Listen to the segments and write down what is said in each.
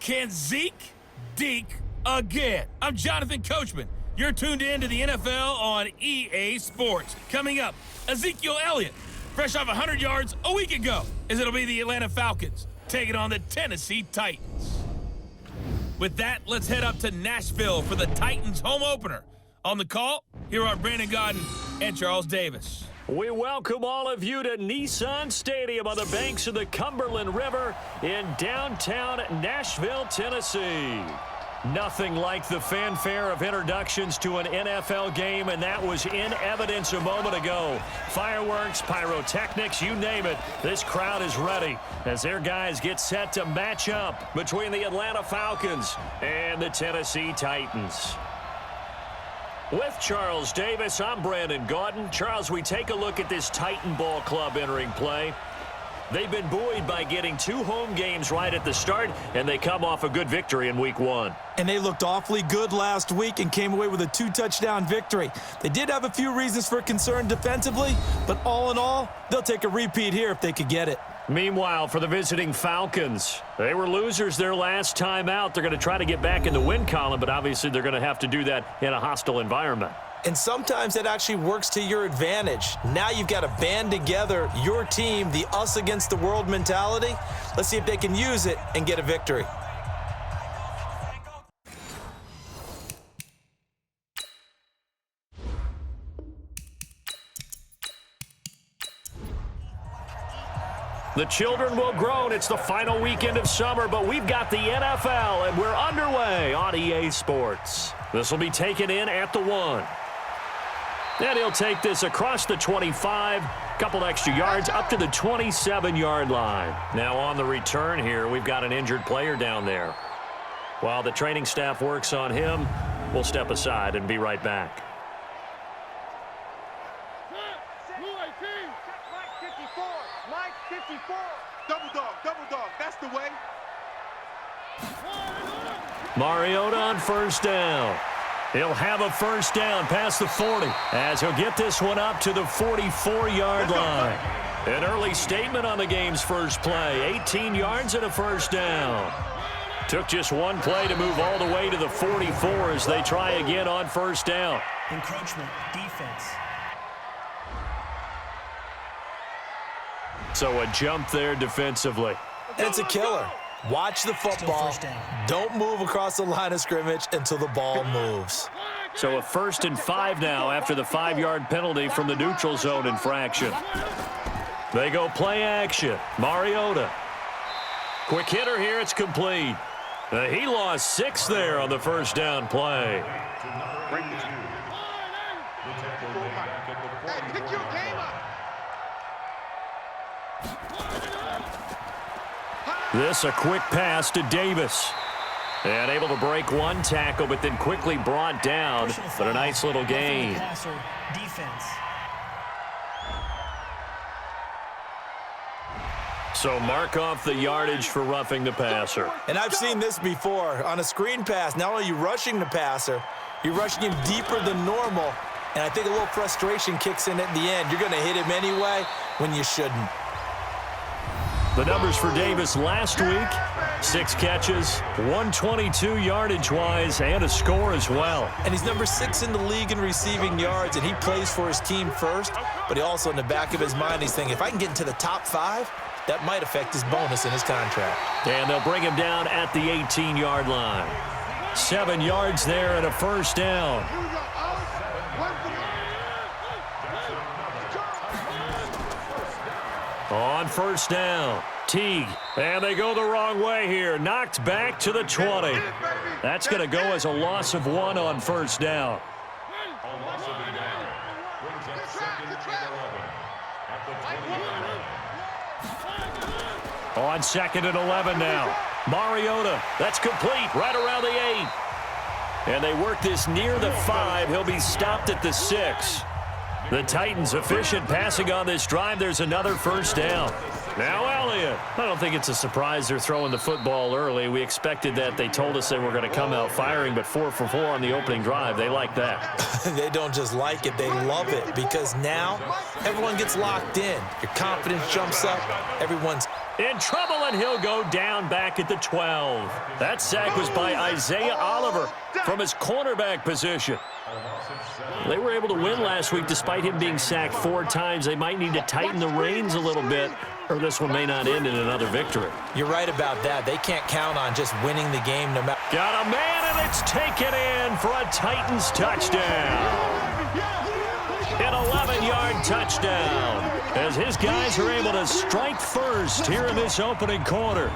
Can Zeke deke again? I'm Jonathan Coachman. You're tuned in to the NFL on EA Sports. Coming up, Ezekiel Elliott, fresh off 100 yards a week ago, as it'll be the Atlanta Falcons taking on the Tennessee Titans. With that, let's head up to Nashville for the Titans home opener. On the call, here are Brandon Godden and Charles Davis. We welcome all of you to Nissan Stadium on the banks of the Cumberland River in downtown Nashville, Tennessee. Nothing like the fanfare of introductions to an NFL game, and that was in evidence a moment ago. Fireworks, pyrotechnics, you name it. This crowd is ready as their guys get set to match up between the Atlanta Falcons and the Tennessee Titans. With Charles Davis, I'm Brandon Godden. Charles, we take a look at this Titan Ball Club entering play. They've been buoyed by getting 2 home games right at the start, and they come off a good victory in Week 1. And they looked awfully good last week and came away with a 2-touchdown victory. They did have a few reasons for concern defensively, but all in all, they'll take a repeat here if they could get it. Meanwhile, for the visiting Falcons, they were losers their last time out. They're going to try to get back in the win column, but obviously they're going to have to do that in a hostile environment. And sometimes that actually works to your advantage. Now you've got to band together your team, the us against the world mentality. Let's see if they can use it and get a victory. The children will groan. It's the final weekend of summer, but we've got the NFL, and we're underway on EA Sports. This will be taken in at the 1. And he'll take this across the 25, couple extra yards up to the 27-yard line. Now on the return here, we've got an injured player down there. While the training staff works on him, we'll step aside and be right back. Double dog, that's the way. Mariota on first down. He'll have a first down past the 40 as he'll get this one up to the 44-yard line. An early statement on the game's first play. 18 yards and a first down. Took just one play to move all the way to the 44 as they try again on first down. Encroachment, defense. So a jump there defensively. And it's a killer. Watch the football. Don't move across the line of scrimmage until the ball moves. So a 1st and 5 now after the 5-yard penalty from the neutral zone infraction. They go play action. Mariota. Quick hitter here. It's complete. He lost 6 there on the first down play. This a quick pass to Davis. And able to break one tackle, but then quickly brought down. But a nice little gain. So mark off the yardage for roughing the passer. And I've seen this before. On a screen pass, not only are you rushing the passer, you're rushing him deeper than normal. And I think a little frustration kicks in at the end. You're going to hit him anyway when you shouldn't. The numbers for Davis last week, 6 catches, 122 yardage-wise, and a score as well. And he's number 6 in the league in receiving yards, and he plays for his team first, but he also in the back of his mind, he's thinking, if I can get into the top 5, that might affect his bonus in his contract. And they'll bring him down at the 18-yard line. 7 yards there and a first down. On first down, Teague, and they go the wrong way here. Knocked back to the 20. That's going to go as a loss of 1 on first down. On 2nd and 11 now. Mariota, that's complete, right around the 8. And they work this near the 5. He'll be stopped at the 6. The Titans efficient passing on this drive. There's another first down. Now Elliott. I don't think it's a surprise they're throwing the football early. We expected that. They told us they were going to come out firing, but 4 for 4 on the opening drive. They like that. They don't just like it. They love it because now everyone gets locked in. Your confidence jumps up. Everyone's In trouble, and he'll go down back at the 12. That sack was by Isaiah Oliver from his cornerback position. They were able to win last week despite him being sacked 4 times. They might need to tighten the reins a little bit, or this one may not end in another victory. You're right about that. They can't count on just winning the game no matter. Got a man, and it's taken in for a Titans touchdown. An 11-yard touchdown as his guys are able to strike first here in this opening quarter.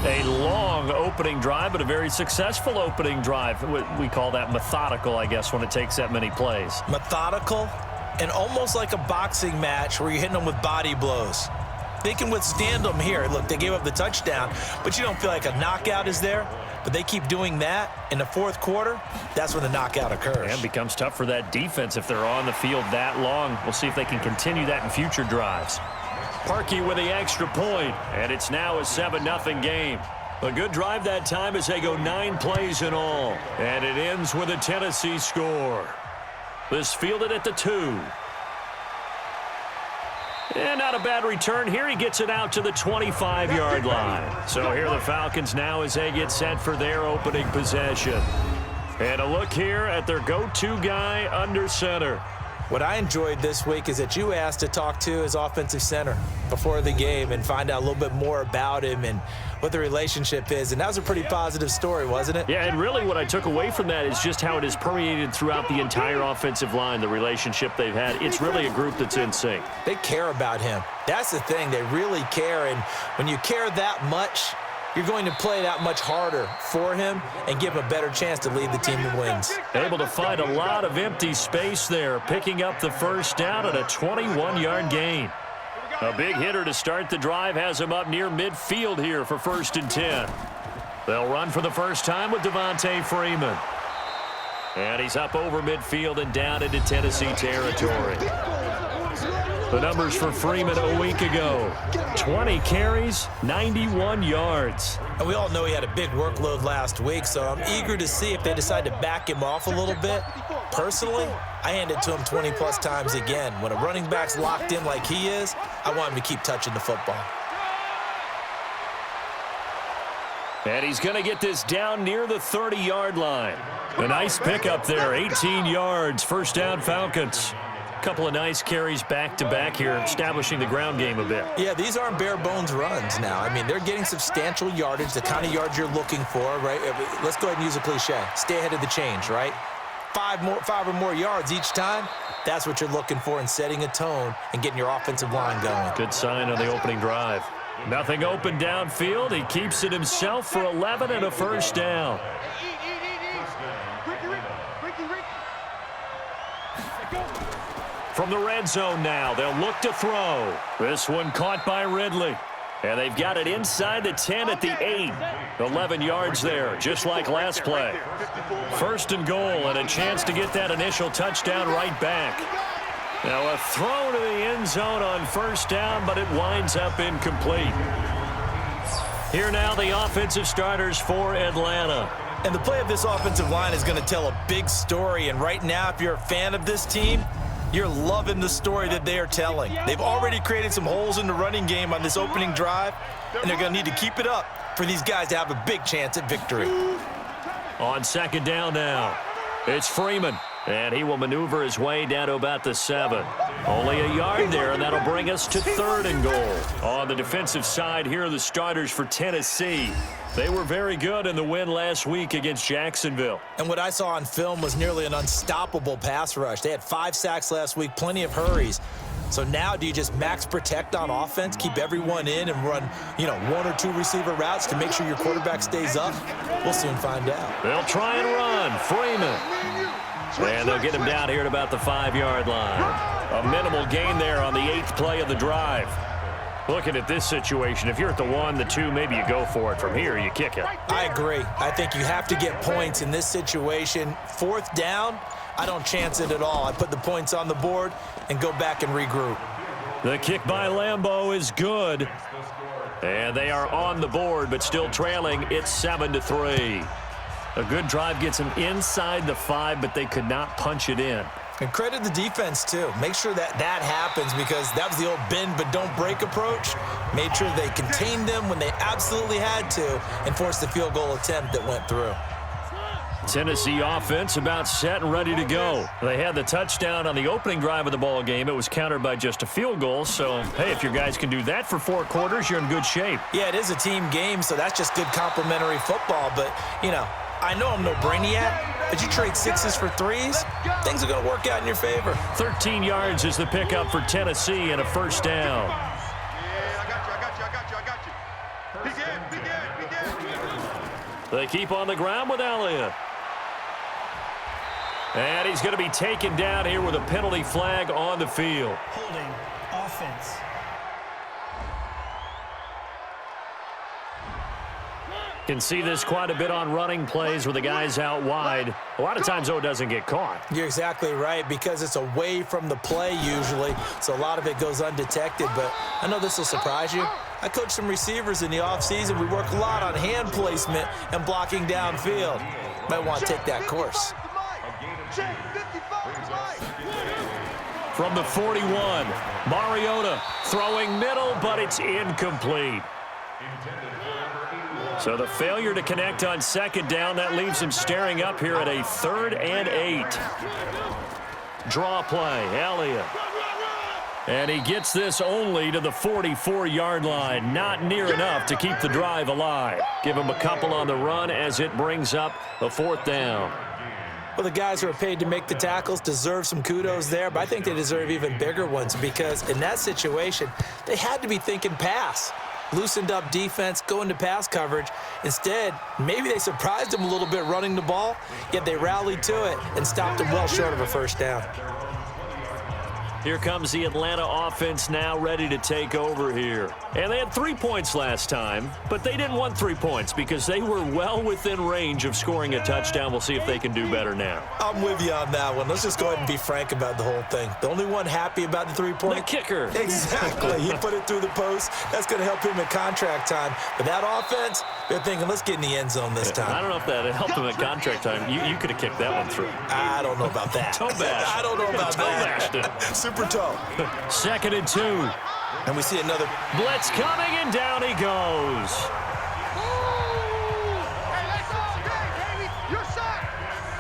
A long opening drive, but a very successful opening drive. We call that methodical, I guess, when it takes that many plays. Methodical and almost like a boxing match where you're hitting them with body blows. They can withstand them here. Look, they gave up the touchdown, but you don't feel like a knockout is there. But they keep doing that in the fourth quarter. That's when the knockout occurs. And it becomes tough for that defense if they're on the field that long. We'll see if they can continue that in future drives. Parkey with the extra point, and it's now a 7-0 game. A good drive that time as they go 9 plays in all. And it ends with a Tennessee score. This fielded at the 2. And not a bad return here. He gets it out to the 25-yard line. So here are the Falcons now as they get set for their opening possession. And a look here at their go-to guy under center. What I enjoyed this week is that you asked to talk to his offensive center before the game and find out a little bit more about him and what the relationship is. And that was a pretty positive story, wasn't it? Yeah, and really what I took away from that is just how it has permeated throughout the entire offensive line, the relationship they've had. It's really a group that's in sync. They care about him. That's the thing. They really care. And when you care that much, you're going to play that much harder for him and give him a better chance to lead the team to wins. Able to find a lot of empty space there, picking up the first down at a 21-yard gain. A big hitter to start the drive has him up near midfield here for 1st and 10. They'll run for the first time with Devontae Freeman. And he's up over midfield and down into Tennessee territory. The numbers for Freeman a week ago: 20 carries, 91 yards. And we all know he had a big workload last week, so I'm eager to see if they decide to back him off a little bit. Personally, I hand it to him 20-plus times again. When a running back's locked in like he is, I want him to keep touching the football. And he's going to get this down near the 30-yard line. A nice pickup there, 18 yards, first down Falcons. Couple of nice carries back-to-back here, establishing the ground game a bit. Yeah, these aren't bare-bones runs now. I mean, they're getting substantial yardage, the kind of yards you're looking for, right? Let's go ahead and use a cliche. Stay ahead of the change, right? 5 or more yards each time. That's what you're looking for in setting a tone and getting your offensive line going. Good sign on the opening drive. Nothing open downfield. He keeps it himself for 11 and a first down. From the red zone now, they'll look to throw. This one caught by Ridley. And they've got it inside the 10 at the 8. 11 yards there, just like last play. 1st and goal, and a chance to get that initial touchdown right back. Now a throw to the end zone on 1st down, but it winds up incomplete. Here now the offensive starters for Atlanta. And the play of this offensive line is going to tell a big story. And right now, if you're a fan of this team, you're loving the story that they are telling. They've already created some holes in the running game on this opening drive, and they're going to need to keep it up for these guys to have a big chance at victory. On 2nd down now, it's Freeman, and he will maneuver his way down to about the 7. Only a yard there, and that'll bring us to 3rd and goal. On the defensive side, here are the starters for Tennessee. They were very good in the win last week against Jacksonville. And what I saw on film was nearly an unstoppable pass rush. They had 5 sacks last week, plenty of hurries. So now do you just max protect on offense, keep everyone in and run, 1 or 2 receiver routes to make sure your quarterback stays up? We'll soon find out. They'll try and run. Freeman. And they'll get him down here at about the 5-yard line. A minimal gain there on the 8th play of the drive. Looking at this situation, if you're at the 1, the 2, maybe you go for it. From here, you kick it. I agree. I think you have to get points in this situation. 4th down, I don't chance it at all. I put the points on the board and go back and regroup. The kick by Lambeau is good. And they are on the board, but still trailing. It's 7-3. A good drive gets them inside the 5, but they could not punch it in. And credit the defense, too. Make sure that happens because that was the old bend but don't break approach. Made sure they contained them when they absolutely had to and forced the field goal attempt that went through. Tennessee offense about set and ready to go. They had the touchdown on the opening drive of the ball game. It was countered by just a field goal. So, hey, if your guys can do that for 4 quarters, you're in good shape. Yeah, it is a team game, so that's just good complimentary football. But, you know, I know I'm no brainiac, but you trade 6s for 3s, things are going to work out in your favor. 13 yards is the pickup for Tennessee and a first down. Yeah, I got you. Begin. They keep on the ground with Elliott. And he's going to be taken down here with a penalty flag on the field. Holding offense. Can see this quite a bit on running plays where the guy's out wide. A lot of times, though, it doesn't get caught. You're exactly right because it's away from the play usually, so a lot of it goes undetected. But I know this will surprise you. I coach some receivers in the offseason. We work a lot on hand placement and blocking downfield. Might want to take that course. From the 41, Mariota throwing middle, but it's incomplete. So the failure to connect on second down, that leaves him staring up here at a 3rd and 8. Draw play, Elliott. And he gets this only to the 44-yard line. Not near enough to keep the drive alive. Give him a couple on the run as it brings up a 4th down. Well, the guys who are paid to make the tackles deserve some kudos there, but I think they deserve even bigger ones because in that situation, they had to be thinking pass. Loosened up defense, going to pass coverage. Instead, maybe they surprised him a little bit running the ball, yet they rallied to it and stopped him well short of a first down. Here comes the Atlanta offense now ready to take over here. And they had 3 points last time, but they didn't want 3 points because they were well within range of scoring a touchdown. We'll see if they can do better now. I'm with you on that one. Let's just go ahead and be frank about the whole thing. The only one happy about the 3-point? The kicker. Exactly. He put it through the post. That's going to help him at contract time. But that offense, they're thinking, let's get in the end zone this time. I don't know if that helped him at contract time. You could have kicked that one through. I don't know about that. Toe bash. I don't know about that. Toe bashed it. Super toe. 2nd and 2. And we see another Blitz coming, and down he goes.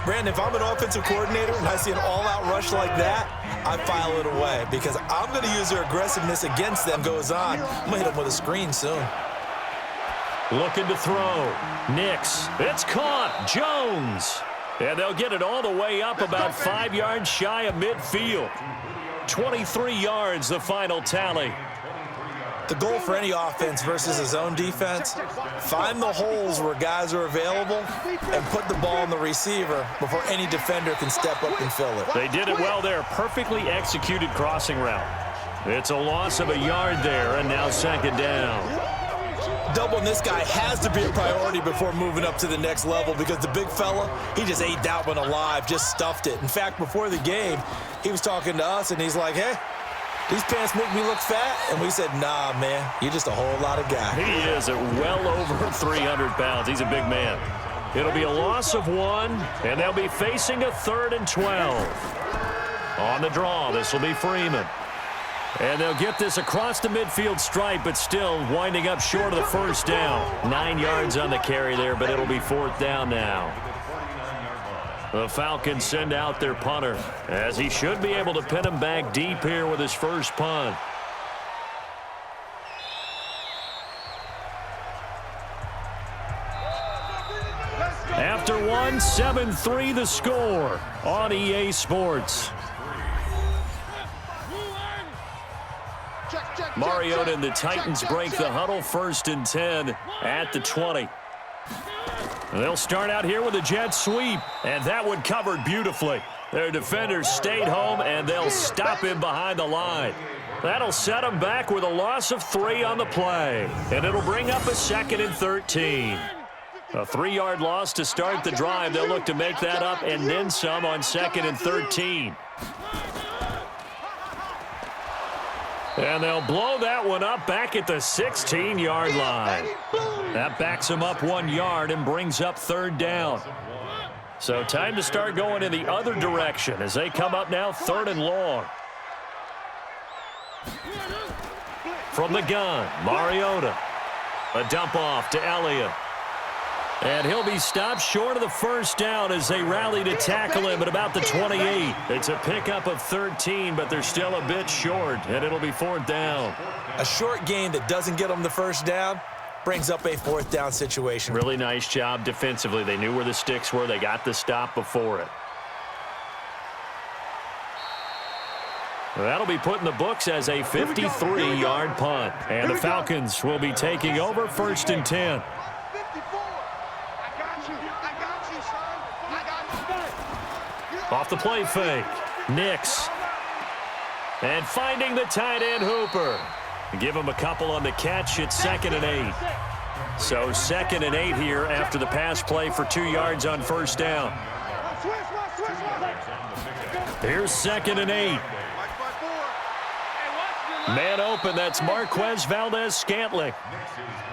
Brandon, if I'm an offensive coordinator and I see an all-out rush like that, I file it away because I'm going to use their aggressiveness against them goes on. I'm going to hit them with a screen soon. Looking to throw. Nix. It's caught. Jones. And they'll get it all the way up about 5 yards shy of midfield. 23 yards, the final tally. The goal for any offense versus his own defense, find the holes where guys are available and put the ball on the receiver before any defender can step up and fill it. They did it well there. Perfectly executed crossing route. It's a loss of a yard there, and now 2nd down. Doubling this guy has to be a priority before moving up to the next level because the big fella, he just ate that one alive, just stuffed it. In fact, before the game, he was talking to us, and he's like, hey, these pants make me look fat. And we said, nah, man, you're just a whole lot of guy. He is at well over 300 pounds. He's a big man. It'll be a loss of 1, and they'll be facing a 3rd and 12. On the draw, this will be Freeman. And they'll get this across the midfield stripe, but still winding up short of the first down. 9 yards on the carry there, but it'll be 4th down now. The Falcons send out their punter, as he should be able to pin him back deep here with his first punt. After 1, 7-3 the score on EA Sports. Mariota and the Titans break the huddle, 1st and 10 at the 20. They'll start out here with a jet sweep, and that one covered beautifully. Their defenders stayed home, and they'll stop him behind the line. That'll set them back with a loss of 3 on the play, and it'll bring up a 2nd and 13. A 3-yard loss to start the drive. They'll look to make that up and then some on 2nd and 13. And they'll blow that one up back at the 16-yard line. That backs him up 1 yard and brings up 3rd down. So time to start going in the other direction as they come up now 3rd and long. From the gun, Mariota. A dump off to Elliott. And he'll be stopped short of the first down as they rally to tackle him at about the 28. It's a pickup of 13, but they're still a bit short, and it'll be 4th down. A short gain that doesn't get them the first down brings up a 4th down situation. Really nice job defensively. They knew where the sticks were. They got the stop before it. That'll be put in the books as a 53-yard punt. And the Falcons will be taking over 1st and 10. Off the play fake. Nix. And finding the tight end Hooper. Give him a couple on the catch. It's 2nd and 8. So 2nd and 8 here after the pass play for 2 yards on first down. Here's 2nd and 8. Man open, that's Marquez Valdez-Scantling.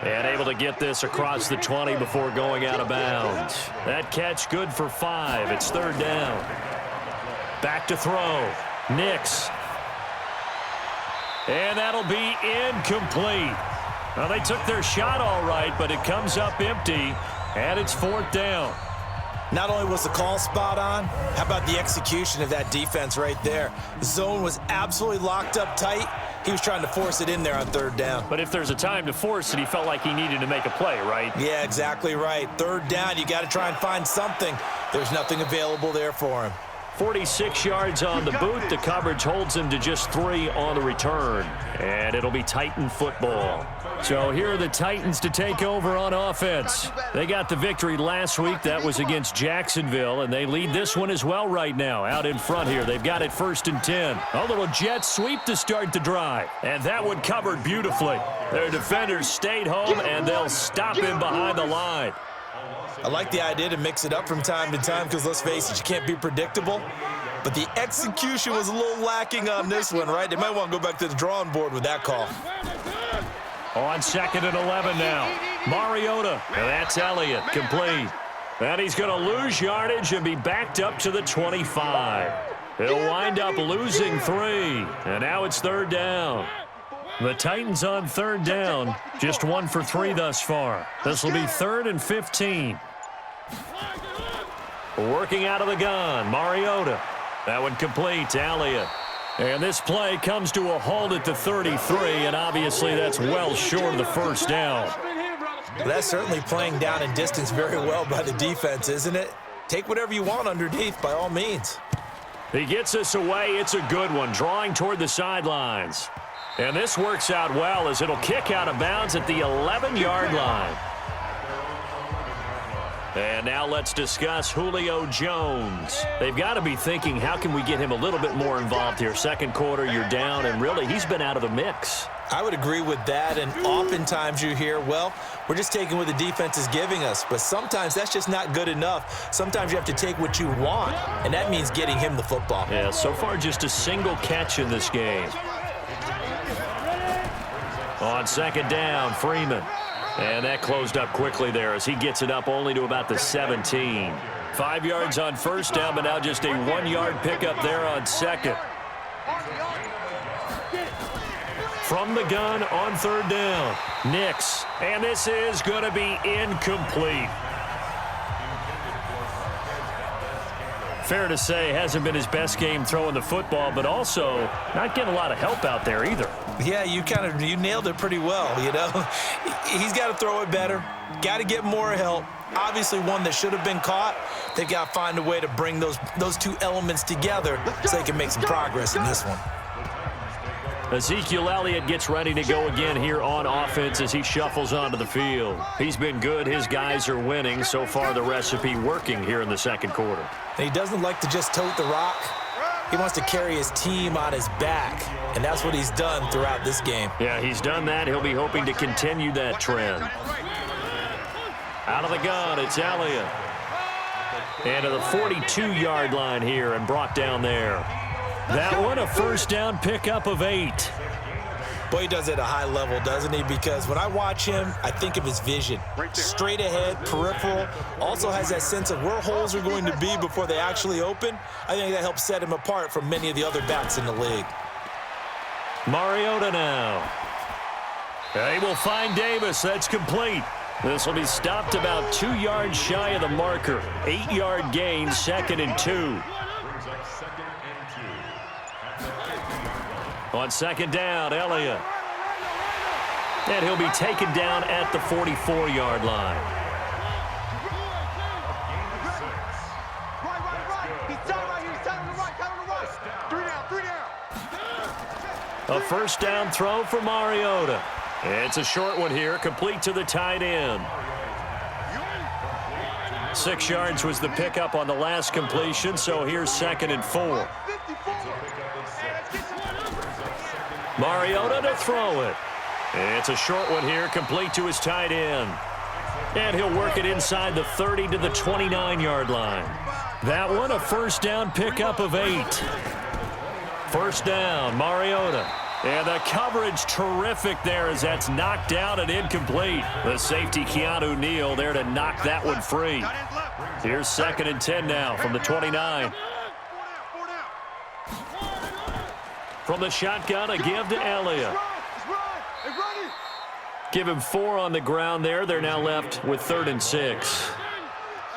And able to get this across the 20 before going out of bounds. That catch good for 5. It's 3rd down. Back to throw. Nix. And that'll be incomplete. Well, they took their shot all right, but it comes up empty, and it's 4th down. Not only was the call spot on, how about the execution of that defense right there? The zone was absolutely locked up tight. He was trying to force it in there on 3rd down. But if there's a time to force it, he felt like he needed to make a play, right? Yeah, exactly right. 3rd down, you got to try and find something. There's nothing available there for him. 46 yards on the boot. The coverage holds him to just 3 on the return. And it'll be Titan football. So here are the Titans to take over on offense. They got the victory last week. That was against Jacksonville, and they lead this one as well right now. Out in front here, they've got it 1st and 10. A little jet sweep to start the drive. And that one covered beautifully. Their defenders stayed home, and they'll stop him behind the line. I like the idea to mix it up from time to time because, let's face it, you can't be predictable. But the execution was a little lacking on this one, right? They might want to go back to the drawing board with that call. On 2nd and 11 now. Mariota. And that's Elliott. Complete. And he's going to lose yardage and be backed up to the 25. He'll wind up losing 3. And now it's 3rd down. The Titans on 3rd down. Just 1 for 3 thus far. This will be 3rd and 15. Working out of the gun. Mariota. That one complete to Elliott. And this play comes to a halt at the 33, and obviously that's well short of the first down. Well, that's certainly playing down in distance very well by the defense, isn't it? Take whatever you want underneath, by all means. He gets us away. It's a good one, drawing toward the sidelines. And this works out well as it'll kick out of bounds at the 11-yard line. And now let's discuss Julio Jones. They've got to be thinking, how can we get him a little bit more involved here? Second quarter, you're down, and really, he's been out of the mix. I would agree with that, and oftentimes you hear, well, we're just taking what the defense is giving us, but sometimes that's just not good enough. Sometimes you have to take what you want, and that means getting him the football. Yeah, so far just a single catch in this game. On 2nd down, Freeman. And that closed up quickly there as he gets it up only to about the 17. 5 yards on first down, but now just a 1-yard pickup there on 2nd. From the gun on 3rd down, Nix. And this is going to be incomplete. Fair to say, hasn't been his best game throwing the football, but also not getting a lot of help out there either. Yeah, you nailed it pretty well, you know. He's got to throw it better, got to get more help. Obviously one that should have been caught. They've got to find a way to bring those two elements together so they can make some progress in this one. Ezekiel Elliott gets ready to go again here on offense as he shuffles onto the field. He's been good. His guys are winning. So far, the recipe working here in the second quarter. And he doesn't like to just tote the rock. He wants to carry his team on his back, and that's what he's done throughout this game. Yeah, he's done that. He'll be hoping to continue that trend. Out of the gun, it's Elliott. And to the 42-yard line here and brought down there. That one, a first down pickup of 8. Boy, he does it at a high level, doesn't he? Because when I watch him, I think of his vision. Straight ahead, peripheral. Also has that sense of where holes are going to be before they actually open. I think that helps set him apart from many of the other backs in the league. Mariota now. He will find Davis. That's complete. This will be stopped about 2 yards shy of the marker. 8-yard gain, 2nd and 2. On 2nd down, Elliott. And he'll be taken down at the 44-yard line. A first down throw for Mariota. It's a short one here, complete to the tight end. 6 yards was the pickup on the last completion, so here's 2nd and 4. Mariota to throw it. It's a short one here, complete to his tight end. And he'll work it inside the 30 to the 29-yard line. That one, a first down pickup of 8. First down, Mariota. And the coverage terrific there as that's knocked out and incomplete. The safety, Keanu Neal, there to knock that one free. Here's 2nd and 10 now from the 29. From the shotgun, a give to Elliott. Give him 4 on the ground there. They're now left with 3rd and 6.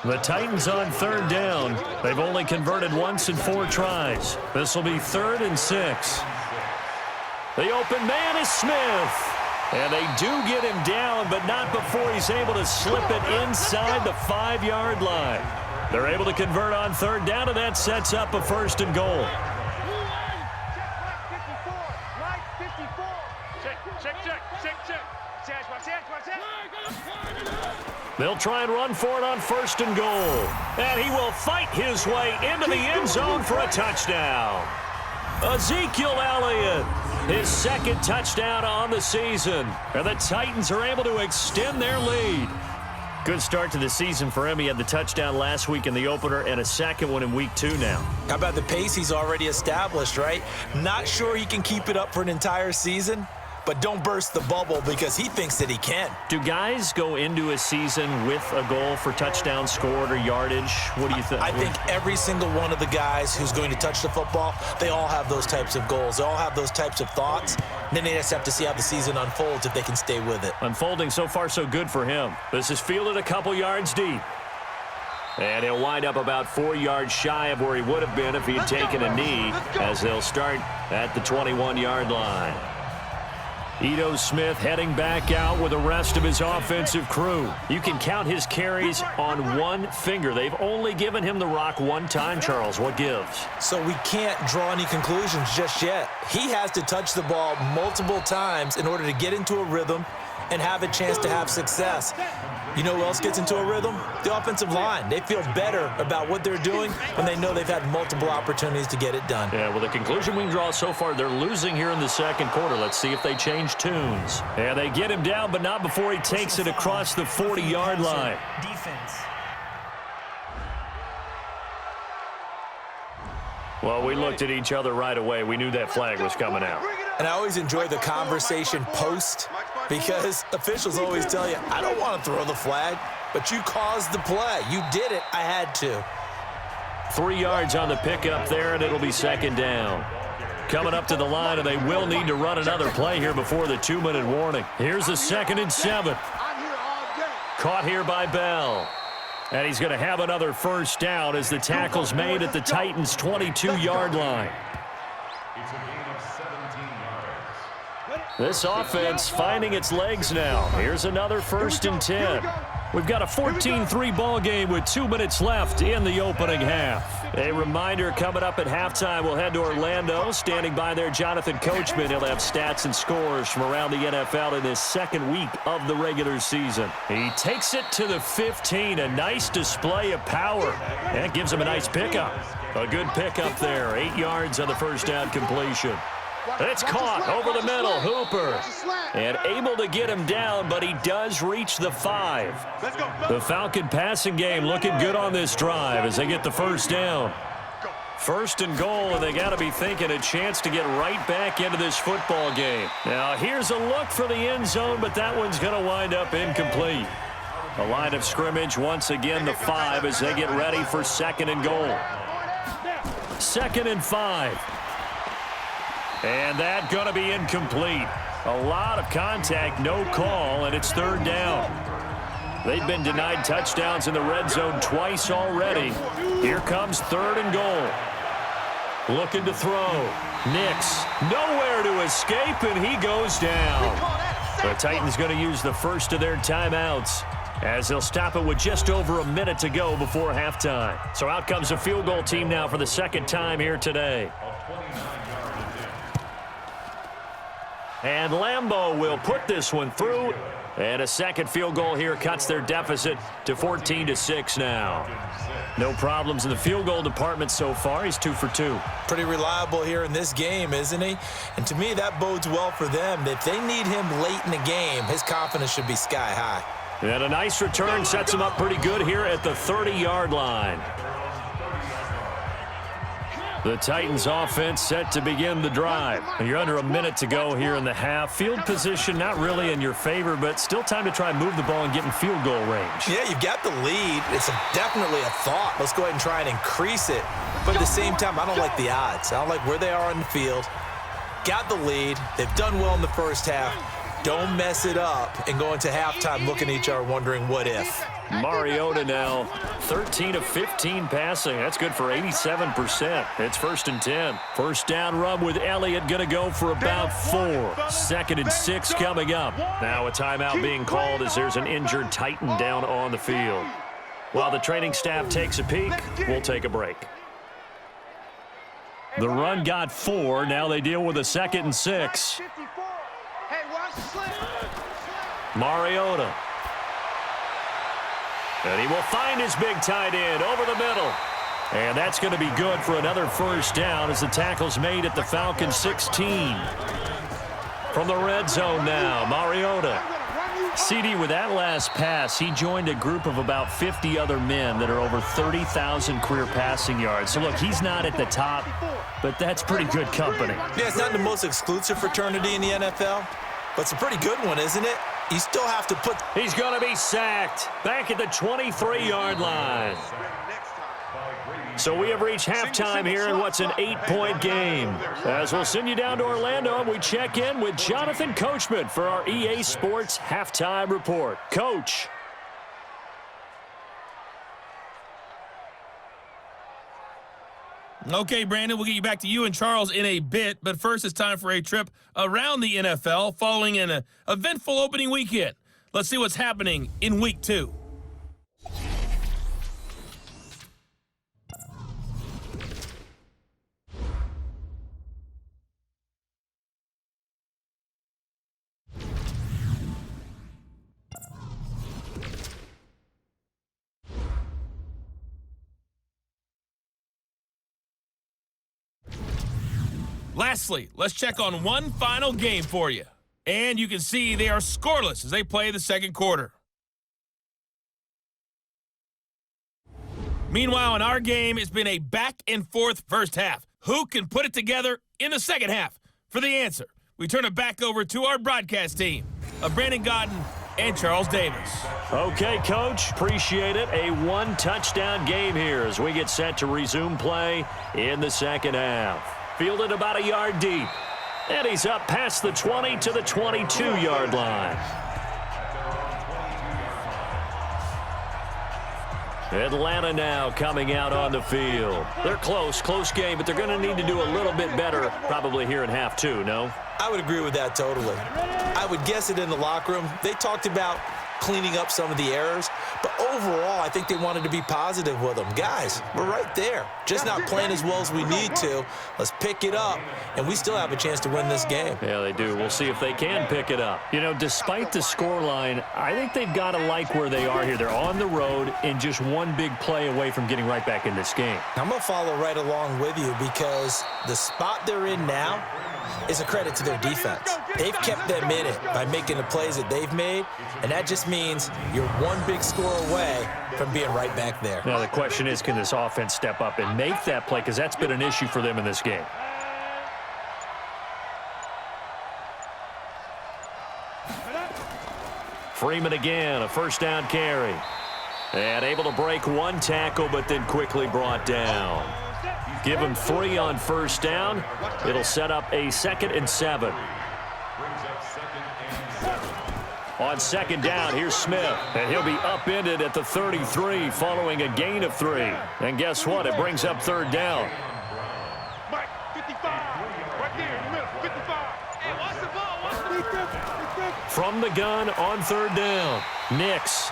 The Titans on 3rd down. They've only converted once in 4 tries. This will be 3rd and 6. The open man is Smith. And they do get him down, but not before he's able to slip it inside the 5-yard line. They're able to convert on 3rd down, and that sets up a 1st and goal. They'll try and run for it on 1st and goal. And he will fight his way into the end zone for a touchdown. Ezekiel Elliott, his 2nd touchdown on the season. And the Titans are able to extend their lead. Good start to the season for him. He had the touchdown last week in the opener and a 2nd one in week 2 now. How about the pace he's already established, right? Not sure he can keep it up for an entire season, but don't burst the bubble because he thinks that he can. Do guys go into a season with a goal for touchdown scored or yardage? What do you think? I think every single one of the guys who's going to touch the football, they all have those types of goals. They all have those types of thoughts. And then they just have to see how the season unfolds if they can stay with it. Unfolding so far so good for him. This is fielded a couple yards deep. And he'll wind up about 4 yards shy of where he would have been if he'd taken a knee, as they'll start at the 21-yard line. Ito Smith heading back out with the rest of his offensive crew. You can count his carries on one finger. They've only given him the rock one time, Charles. What gives? So we can't draw any conclusions just yet. He has to touch the ball multiple times in order to get into a rhythm and have a chance to have success. You know who else gets into a rhythm? The offensive line. They feel better about what they're doing when they know they've had multiple opportunities to get it done. Yeah, well, the conclusion we can draw so far, they're losing here in the 2nd quarter. Let's see if they change tunes. And they get him down, but not before he takes it across the 40-yard line. Defense. Well, we looked at each other right away. We knew that flag was coming out. And I always enjoy the conversation post because officials always tell you, I don't want to throw the flag, but you caused the play. You did it. I had to. 3 yards on the pickup there, and it'll be 2nd down. Coming up to the line, and they will need to run another play here before the 2-minute warning. Here's a 2nd and 7. Caught here by Bell. And he's going to have another first down as the tackle's made at the Titans' 22-yard line. This offense finding its legs now. Here's another 1st and 10. We've got a 14-3 ball game with 2 minutes left in the opening half. A reminder coming up at halftime, we'll head to Orlando. Standing by there, Jonathan Coachman. He'll have stats and scores from around the NFL in his 2nd week of the regular season. He takes it to the 15. A nice display of power. That gives him a nice pickup. A good pickup there. 8 yards on the first down completion. It's caught over the middle. Hooper. And able to get him down, but he does reach the 5. The Falcon passing game looking good on this drive as they get the first down. First and goal, and they got to be thinking a chance to get right back into this football game. Now, here's a look for the end zone, but that one's going to wind up incomplete. The line of scrimmage, once again, the 5 as they get ready for second and goal. 2nd and 5. And that going to be incomplete. A lot of contact, no call, and it's 3rd down. They've been denied touchdowns in the red zone twice already. Here comes 3rd and goal. Looking to throw. Nix, nowhere to escape, and he goes down. The Titans going to use the first of their timeouts as they'll stop it with just over a minute to go before halftime. So out comes a field goal team now for the second time here today. And Lambeau will put this one through. And a second field goal here cuts their deficit to 14-6 now. No problems in the field goal department so far. He's 2 for 2. Pretty reliable here in this game, isn't he? And to me, that bodes well for them. If they need him late in the game, his confidence should be sky high. And a nice return sets him up pretty good here at the 30-yard line. The Titans offense set to begin the drive. And you're under a minute to go here in the half. Field position not really in your favor, but still time to try and move the ball and get in field goal range. Yeah, you've got the lead. It's definitely a thought. Let's go ahead and try and increase it. But at the same time, I don't like the odds. I don't like where they are on the field. Got the lead. They've done well in the first half. Don't mess it up and go into halftime looking at each other wondering what if. Mariota now 13 of 15 passing. That's good for 87%. It's 1st and 10. First down run with Elliott going to go for about 4. 2nd and 6 coming up. Now a timeout being called as there's an injured Titan down on the field. While the training staff takes a peek, we'll take a break. The run got 4. Now they deal with a 2nd and 6. Mariota. And he will find his big tight end over the middle. And that's going to be good for another first down as the tackle's made at the Falcons 16. From the red zone now, Mariota. CD, with that last pass, he joined a group of about 50 other men that are over 30,000 career passing yards. So, look, he's not at the top, but that's pretty good company. Yeah, it's not the most exclusive fraternity in the NFL, but it's a pretty good one, isn't it? You still have to put... He's going to be sacked back at the 23-yard line. So we have reached halftime here in what's an 8-point game. As we'll send you down to Orlando, and we check in with Jonathan Coachman for our EA Sports Halftime Report. Coach. Okay, Brandon, we'll get you back to you and Charles in a bit, but first it's time for a trip around the NFL following an eventful opening weekend. Let's see what's happening in Week 2. Lastly, let's check on one final game for you. And you can see they are scoreless as they play the second quarter. Meanwhile, in our game, it's been a back-and-forth first half. Who can put it together in the second half? For the answer, we turn it back over to our broadcast team of Brandon Godden and Charles Davis. Okay, Coach, appreciate it. A one-touchdown game here as we get set to resume play in the second half. Fielded about a yard deep. And he's up past the 20 to the 22-yard line. Atlanta now coming out on the field. They're close game, but they're going to need to do a little bit better probably here in half 2, no? I would agree with that totally. I would guess it in the locker room. They talked about cleaning up some of the errors, but overall, I think they wanted to be positive with them. Guys, we're right there. Just not playing as well as we need to. Let's pick it up, and we still have a chance to win this game. Yeah, they do. We'll see if they can pick it up. You know, despite the scoreline, I think they've got to like where they are here. They're on the road and just one big play away from getting right back in this game. I'm going to follow right along with you because the spot they're in now, is a credit to their defense. They've kept them in it by making the plays that they've made, and that just means you're one big score away from being right back there. Now the question is, can this offense step up and make that play? Because that's been an issue for them in this game. Freeman again, a first down carry. And able to break one tackle, but then quickly brought down. Give him 3 on first down. It'll set up a 2nd and 7. On 2nd down, here's Smith. And he'll be upended at the 33 following a gain of 3. And guess what? It brings up 3rd down. Mike, 55. Right there in the middle, 55. Hey, watch the ball. Watch the ball. From the gun on 3rd down, Nix.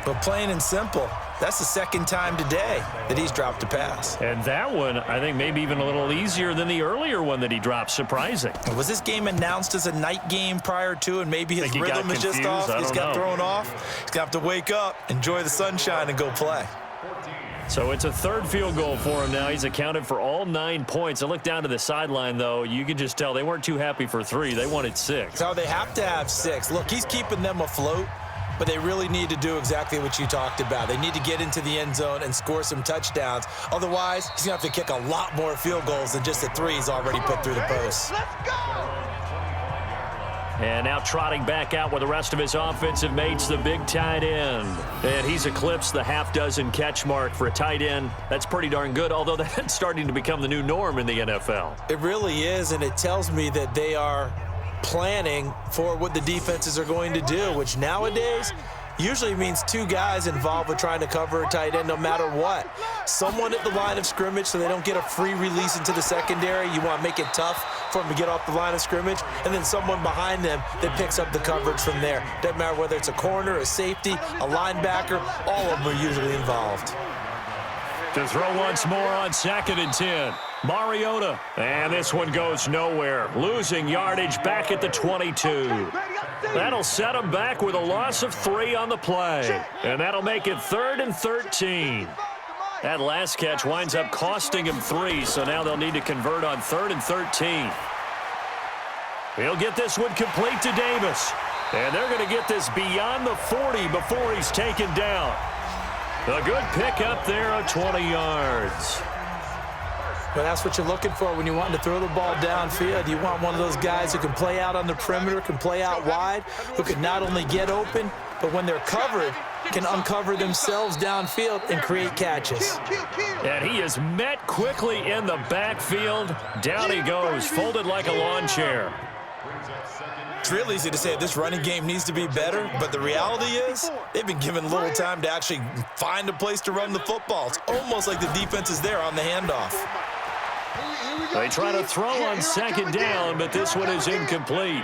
But plain and simple, that's the 2nd time today that he's dropped a pass. And that one, I think, maybe even a little easier than the earlier one that he dropped. Surprising. Was this game announced as a night game prior to, and maybe his rhythm is just off? He's got thrown off. He's going to have to wake up, enjoy the sunshine, and go play. So it's a 3rd field goal for him now. He's accounted for all 9 points. I look down to the sideline, though. You can just tell they weren't too happy for 3. They wanted 6. So they have to have 6. Look, he's keeping them afloat, but they really need to do exactly what you talked about. They need to get into the end zone and score some touchdowns. Otherwise, he's going to have to kick a lot more field goals than just the 3 he's already put through the post. Let's go! And now trotting back out with the rest of his offensive mates, the big tight end. And he's eclipsed the half-dozen catch mark for a tight end. That's pretty darn good, although that's starting to become the new norm in the NFL. It really is, and it tells me that they are planning for what the defenses are going to do, which nowadays usually means 2 guys involved with trying to cover a tight end no matter what. Someone at the line of scrimmage so they don't get a free release into the secondary. You want to make it tough for them to get off the line of scrimmage, and then someone behind them that picks up the coverage from there. Doesn't matter whether it's a corner, a safety, a linebacker, all of them are usually involved. To throw once more on 2nd and 10. Mariota. And this one goes nowhere. Losing yardage back at the 22. That'll set him back with a loss of 3 on the play. And that'll make it 3rd and 13. That last catch winds up costing him 3, so now they'll need to convert on 3rd and 13. He'll get this one complete to Davis. And they're going to get this beyond the 40 before he's taken down. A good pickup there of 20 yards. Well, that's what you're looking for when you want to throw the ball downfield. You want one of those guys who can play out on the perimeter, can play out wide, who can not only get open, but when they're covered, can uncover themselves downfield and create catches. And he is met quickly in the backfield. Down he goes, folded like a lawn chair. It's real easy to say this running game needs to be better, but the reality is they've been given little time to actually find a place to run the football. It's almost like the defense is there on the handoff. They try to throw on 2nd down, but this one is incomplete.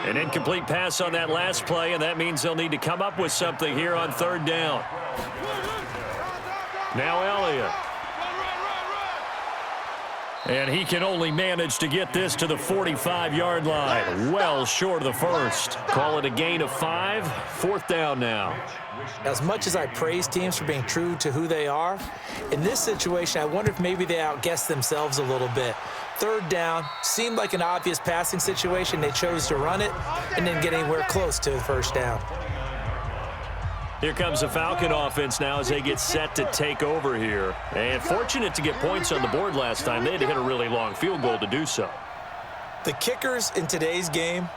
An incomplete pass on that last play, and that means they'll need to come up with something here on 3rd down. Now Elliott. And he can only manage to get this to the 45-yard line. Well short of the first. Call it a gain of 5. 4th down now. As much as I praise teams for being true to who they are, in this situation, I wonder if maybe they outguessed themselves a little bit. 3rd down, seemed like an obvious passing situation. They chose to run it and didn't get anywhere close to the 1st down. Here comes the Falcon offense now as they get set to take over here. And fortunate to get points on the board last time. They had to hit a really long field goal to do so. The kickers in today's game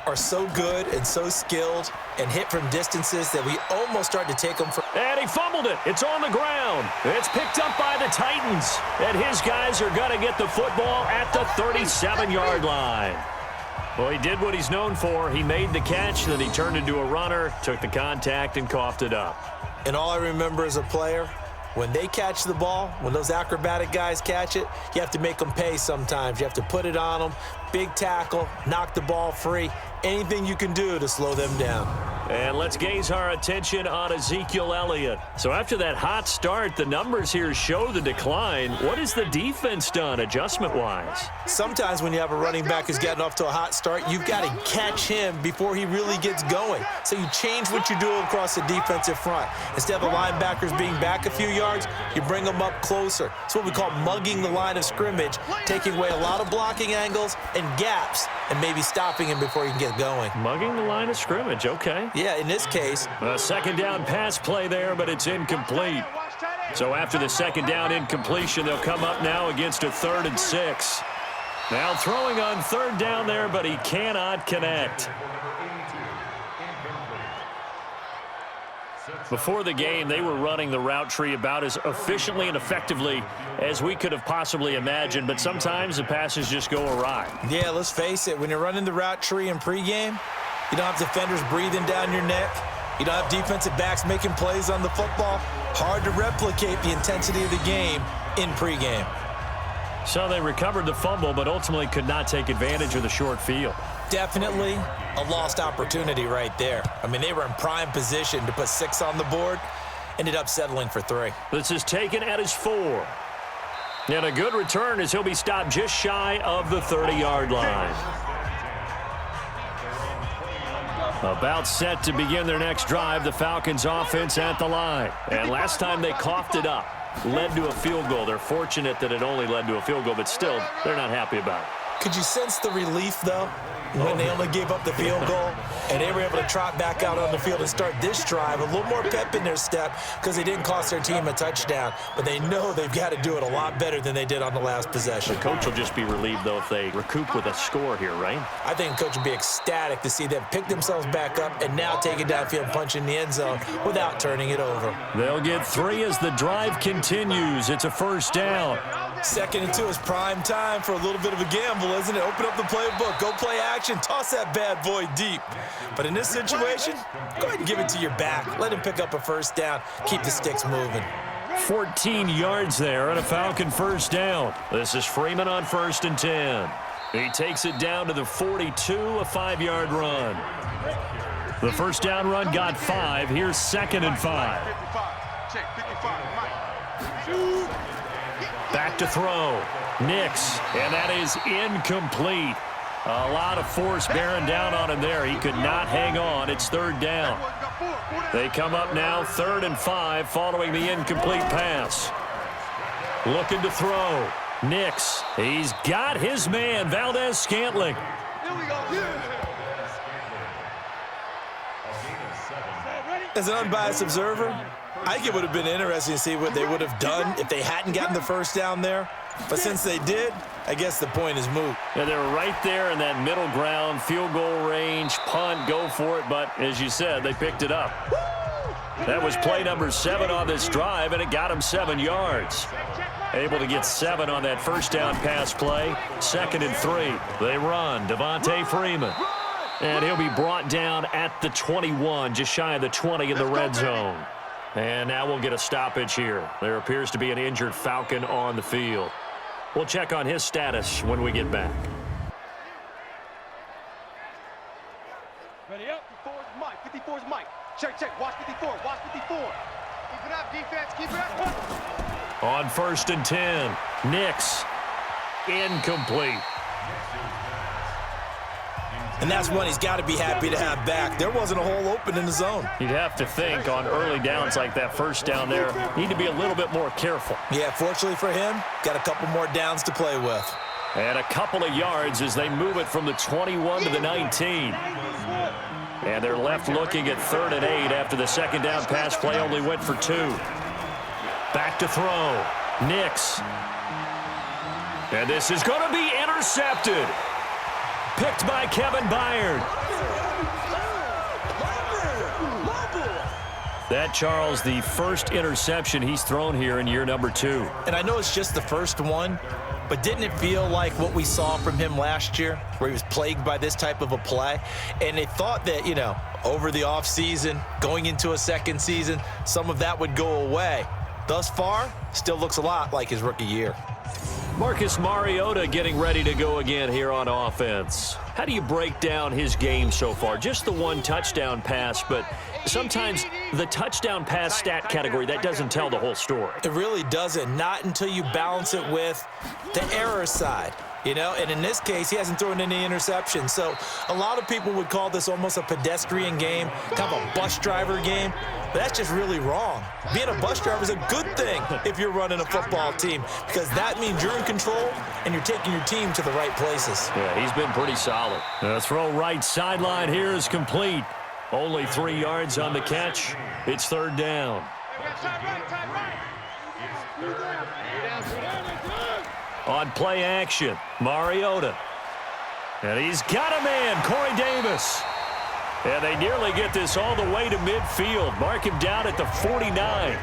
are so good and so skilled and hit from distances that we almost start to take them for. And he fumbled it. It's on the ground. It's picked up by the Titans. And his guys are going to get the football at the 37-yard line. Well, he did what he's known for. He made the catch, then he turned into a runner, took the contact, and coughed it up. And all I remember as a player, when they catch the ball, when those acrobatic guys catch it, you have to make them pay sometimes. You have to put it on them, big tackle, knock the ball free, anything you can do to slow them down. And let's gaze our attention on Ezekiel Elliott. So after that hot start, the numbers here show the decline. What has the defense done adjustment-wise? Sometimes when you have a running back who's getting off to a hot start, you've got to catch him before he really gets going. So you change what you're doing across the defensive front. Instead of the linebackers being back a few yards, you bring them up closer. It's what we call mugging the line of scrimmage, taking away a lot of blocking angles and gaps and maybe stopping him before he can get going. Mugging the line of scrimmage, okay. Yeah, in this case. A second down pass play there, but it's incomplete. So after the second down incompletion, they'll come up now against a 3rd and 6. Now throwing on 3rd down there, but he cannot connect. Before the game, they were running the route tree about as efficiently and effectively as we could have possibly imagined, but sometimes the passes just go awry. Yeah, let's face it. When you're running the route tree in pregame, you don't have defenders breathing down your neck. You don't have defensive backs making plays on the football. Hard to replicate the intensity of the game in pregame. So they recovered the fumble, but ultimately could not take advantage of the short field. Definitely a lost opportunity right there. I mean, they were in prime position to put 6 on the board. Ended up settling for 3. This is taken at his 4. And a good return as he'll be stopped just shy of the 30-yard line. About set to begin their next drive, the Falcons offense at the line. And last time they coughed it up, led to a field goal. They're fortunate that it only led to a field goal, but still, they're not happy about it. Could you sense the relief, though, when they only gave up the field goal and they were able to trot back out on the field and start this drive? A little more pep in their step because they didn't cost their team a touchdown, but they know they've got to do it a lot better than they did on the last possession. The coach will just be relieved, though, if they recoup with a score here, right? I think the coach would be ecstatic to see them pick themselves back up and now take it downfield and punch in the end zone without turning it over. They'll get 3 as the drive continues. It's a 1st down. 2nd and 2 is prime time for a little bit of a gamble, isn't it? Open up the playbook, go play action, toss that bad boy deep. But in this situation, go ahead and give it to your back. Let him pick up a 1st down, keep the sticks moving. 14 yards there and a Falcon 1st down. This is Freeman on 1st and 10. He takes it down to the 42, a 5-yard run. The 1st down run got 5. Here's 2nd and 5. Back to throw. Nix, and that is incomplete. A lot of force bearing down on him there. He could not hang on. It's 3rd down. They come up now 3rd and 5 following the incomplete pass. Looking to throw. Nix, he's got his man, Valdez-Scantling. As an unbiased observer, I think it would have been interesting to see what they would have done if they hadn't gotten the 1st down there. But since they did, I guess the point is moot. Yeah, they were right there in that middle ground, field goal range, punt, go for it. But as you said, they picked it up. That was play number 7 on this drive, and it got him 7 yards. Able to get 7 on that 1st down pass play. 2nd and 3. They run. Devontae Freeman. And he'll be brought down at the 21, just shy of the 20 in the red zone. And now we'll get a stoppage here. There appears to be an injured Falcon on the field. We'll check on his status when we get back. Ready up. 54's Mike. 54's Mike. Check. Watch 54. Watch 54. Keep it up, defense. Keep it up. On 1st and 10, Nix. Incomplete. And that's one he's got to be happy to have back. There wasn't a hole open in the zone. You'd have to think on early downs like that 1st down there, need to be a little bit more careful. Yeah, fortunately for him, got a couple more downs to play with. And a couple of yards as they move it from the 21 to the 19. And they're left looking at 3rd and 8 after the 2nd down pass play only went for 2. Back to throw. Nix. And this is going to be intercepted. Picked by Kevin Byard. That, Charles, the first interception he's thrown here in year number 2. And I know it's just the first one, but didn't it feel like what we saw from him last year, where he was plagued by this type of a play? And they thought that, you know, over the offseason, going into a second season, some of that would go away. Thus far, still looks a lot like his rookie year. Marcus Mariota getting ready to go again here on offense. How do you break down his game so far? Just the one touchdown pass, but sometimes the touchdown pass stat category, that doesn't tell the whole story. It really doesn't, not until you balance it with the error side. You know, and in this case, he hasn't thrown any interceptions. So a lot of people would call this almost a pedestrian game, kind of a bus driver game. But that's just really wrong. Being a bus driver is a good thing if you're running a football team, because that means you're in control and you're taking your team to the right places. Yeah, he's been pretty solid. The throw right sideline here is complete. Only 3 yards on the catch. It's third down. On play action, Mariota. And he's got a man, Corey Davis. And they nearly get this all the way to midfield. Mark him down at the 49.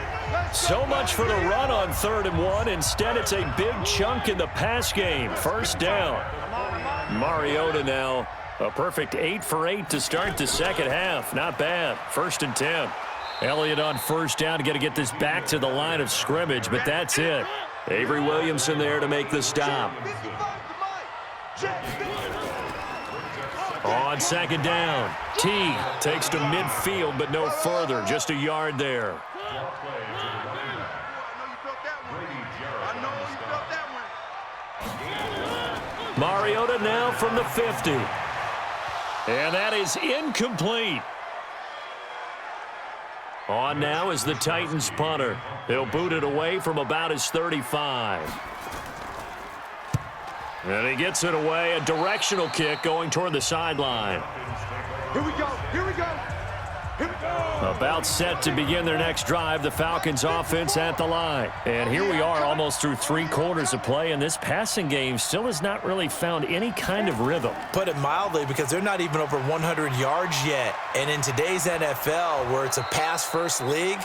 So much for the run on 3rd and 1. Instead, it's a big chunk in the pass game. First down. Mariota now a perfect 8 for 8 to start the second half. Not bad. 1st and 10. Elliott on first down. Got to get this back to the line of scrimmage, but that's it. Avery Williamson there to make the stop. On second down, T takes to midfield, but no further. Just a yard there. Mariota now from the 50. And that is incomplete. On now is the Titans punter. He'll boot it away from about his 35. And he gets it away. A directional kick going toward the sideline. Here we go. Here we go. Here we go. About set to begin their next drive. The Falcons offense at the line. And here we are almost through 3 quarters of play. And this passing game still has not really found any kind of rhythm. Put it mildly, because they're not even over 100 yards yet. And in today's NFL, where it's a pass-first league,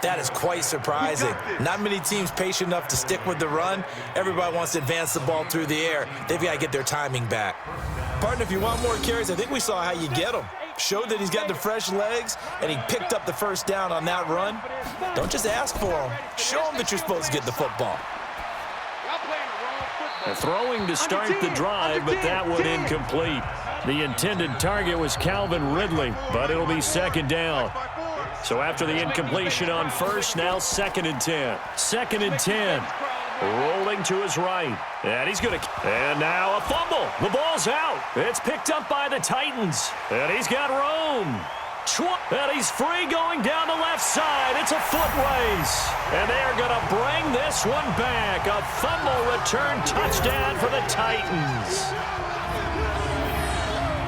that is quite surprising. Not many teams patient enough to stick with the run. Everybody wants to advance the ball through the air. They've got to get their timing back. Partner, if you want more carries, I think we saw how you get them. Showed that he's got the fresh legs, and he picked up the first down on that run. Don't just ask for him. Show him that you're supposed to get the football. Throwing to start the drive, but that one incomplete. The intended target was Calvin Ridley, but it'll be second down. So after the incompletion on first, now 2nd and 10. 2nd and 10. Rolling to his right. And he's going to... And now a fumble. The ball's out. It's picked up by the Titans. And he's got Rome. And he's free going down the left side. It's a foot race. And they're going to bring this one back. A fumble return touchdown for the Titans.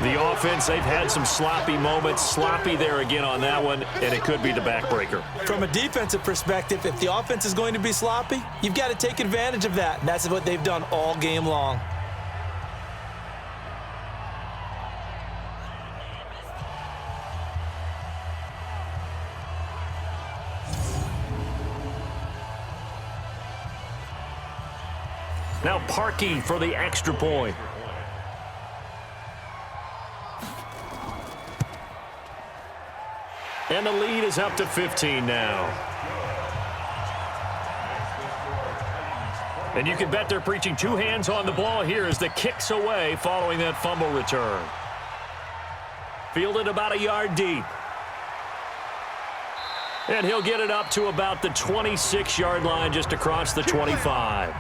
The offense, they've had some sloppy moments. Sloppy there again on that one, and it could be the backbreaker. From a defensive perspective, if the offense is going to be sloppy, you've got to take advantage of that. And that's what they've done all game long. Now Parkey for the extra point. And the lead is up to 15 now. And you can bet they're preaching 2 hands on the ball here as the kick's away following that fumble return. Fielded about a yard deep. And he'll get it up to about the 26-yard line just across the 25.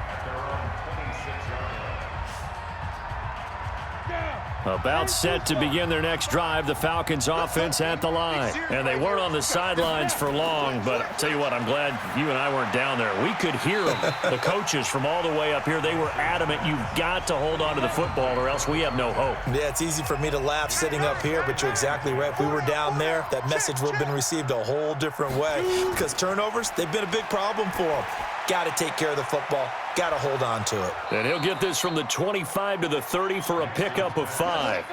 About set to begin their next drive, the Falcons offense at the line. And they weren't on the sidelines for long, but I'll tell you what, I'm glad you and I weren't down there. We could hear them, the coaches from all the way up here. They were adamant, you've got to hold on to the football or else we have no hope. Yeah, it's easy for me to laugh sitting up here, but you're exactly right. If we were down there, that message would have been received a whole different way. Because turnovers, they've been a big problem for them. Got to take care of the football. Got to hold on to it. And he'll get this from the 25 to the 30 for a pickup of 5.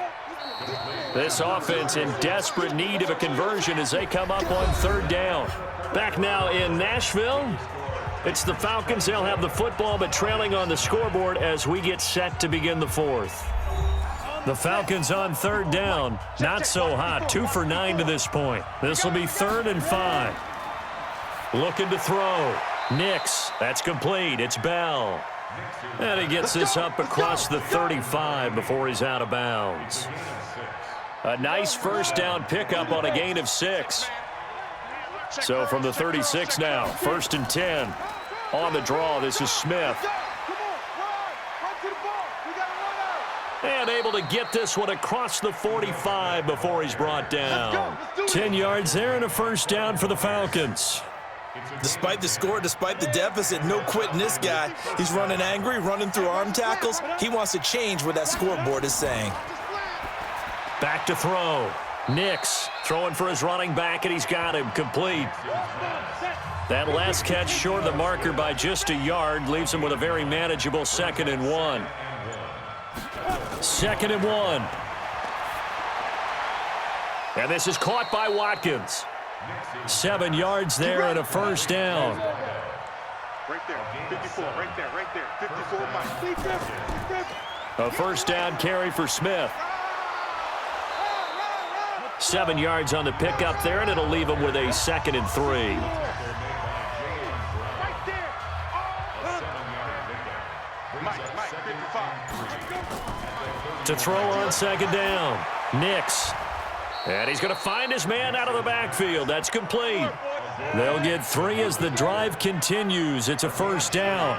This offense in desperate need of a conversion as they come up on 3rd down. Back now in Nashville. It's the Falcons. They'll have the football, but trailing on the scoreboard as we get set to begin the 4th. The Falcons on 3rd down. Not so hot. 2 for 9 to this point. This will be 3rd and 5. Looking to throw. Nix, that's complete. It's Bell. And he gets this up across the 35 before he's out of bounds. A nice first down pickup on a gain of 6. So from the 36 now, 1st and 10. On the draw, this is Smith. And able to get this one across the 45 before he's brought down. 10 yards there and a first down for the Falcons. Despite the score, despite the deficit, no quitting this guy. He's running angry, running through arm tackles. He wants to change what that scoreboard is saying. Back to throw. Nix throwing for his running back, and he's got him complete. That last catch short of the marker by just a yard leaves him with a very manageable 2nd and 1. 2nd and 1. And this is caught by Watkins. 7 yards there and a first down. Right there, 54, right there, 54, Mike. A first down carry for Smith. 7 yards on the pickup there, and it'll leave him with a 2nd and 3. Right there. Mike, 55. To throw on 2nd down. Nix. And he's going to find his man out of the backfield. That's complete. They'll get 3 as the drive continues. It's a first down.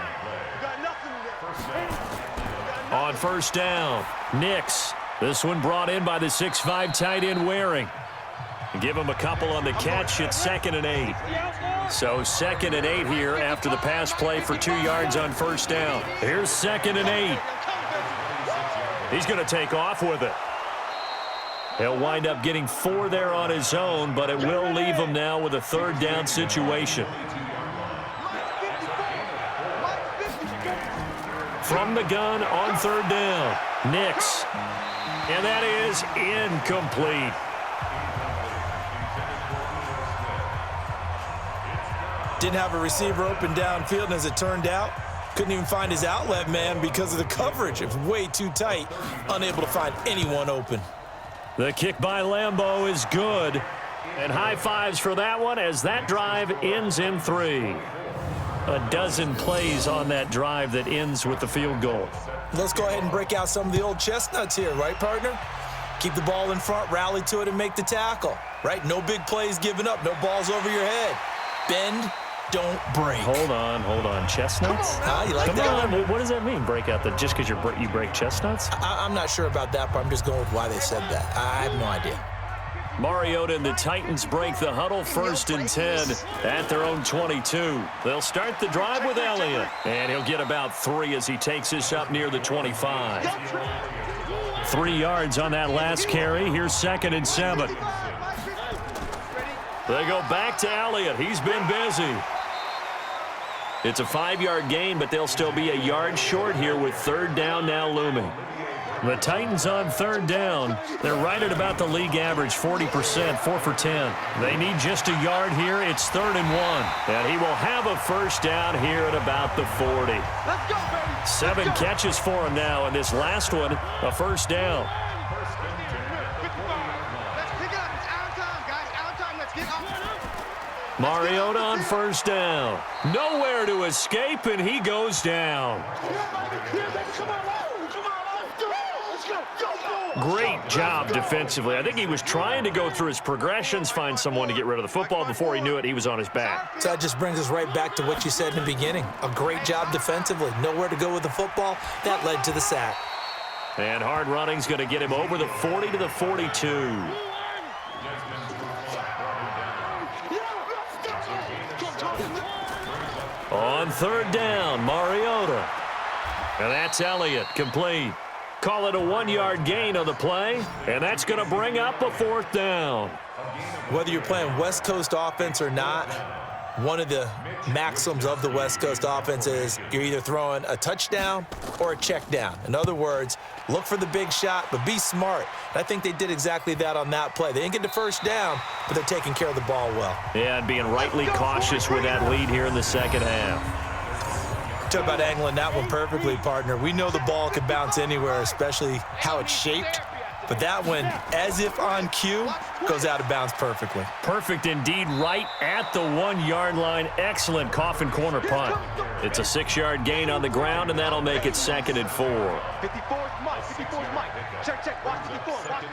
On first down, Nix. This one brought in by the 6'5" tight end Waring. Give him a couple on the catch. It's 2nd and 8. So 2nd and 8 here after the pass play for 2 yards on first down. Here's 2nd and 8. He's going to take off with it. He'll wind up getting 4 there on his own, but it will leave him now with a 3rd down situation. From the gun on 3rd down, Nix. And that is incomplete. Didn't have a receiver open downfield, and as it turned out, couldn't even find his outlet man because of the coverage. It was way too tight, unable to find anyone open. The kick by Lambeau is good. And high fives for that one as that drive ends in 3. A dozen plays on that drive that ends with the field goal. Let's go ahead and break out some of the old chestnuts here, right, partner? Keep the ball in front, rally to it, and make the tackle, right? No big plays given up, no balls over your head. Bend, don't break. Hold on. Chestnuts? You like that one? What does that mean, break out? Just because you break chestnuts? I'm not sure about that, but I'm just going with why they said that. I have no idea. Mariota and the Titans break the huddle, 1st and 10 at their own 22. They'll start the drive with Elliott, and he'll get about 3 as he takes this up near the 25. 3 yards on that last carry. Here's 2nd and 7. They go back to Elliott. He's been busy. It's a 5-yard gain, but they'll still be a yard short here with 3rd down now looming. The Titans on 3rd down. They're right at about the league average, 40%, 4 for 10. They need just a yard here. It's 3rd and 1. And he will have a first down here at about the 40. Let's go, baby. 7 catches for him now, and this last one, a first down. Let's pick it up. It's out of time, guys. Out of time. Let's get up. Mariota on first down. Nowhere to escape, and he goes down. Great job defensively. I think he was trying to go through his progressions, find someone to get rid of the football. Before he knew it, he was on his back. So that just brings us right back to what you said in the beginning. A great job defensively. Nowhere to go with the football. That led to the sack. And hard running's going to get him over the 40 to the 42. On 3rd down, Mariota. And that's Elliott, complete. Call it a 1-yard gain on the play, and that's going to bring up a 4th down. Whether you're playing West Coast offense or not, one of the maxims of the West Coast offense is you're either throwing a touchdown or a check down. In other words, look for the big shot, but be smart. And I think they did exactly that on that play. They didn't get the first down, but they're taking care of the ball well. Yeah, and being rightly cautious with that lead here in the second half. Talk about angling that one perfectly, partner. We know the ball could bounce anywhere, especially how it's shaped. But that one, as if on cue, goes out of bounds perfectly. Perfect indeed, right at the 1-yard line. Excellent coffin corner punt. It's a 6-yard gain on the ground, and that'll make it 2nd and 4. 54's Mike. 54's Mike. Check. Watch 54. Watch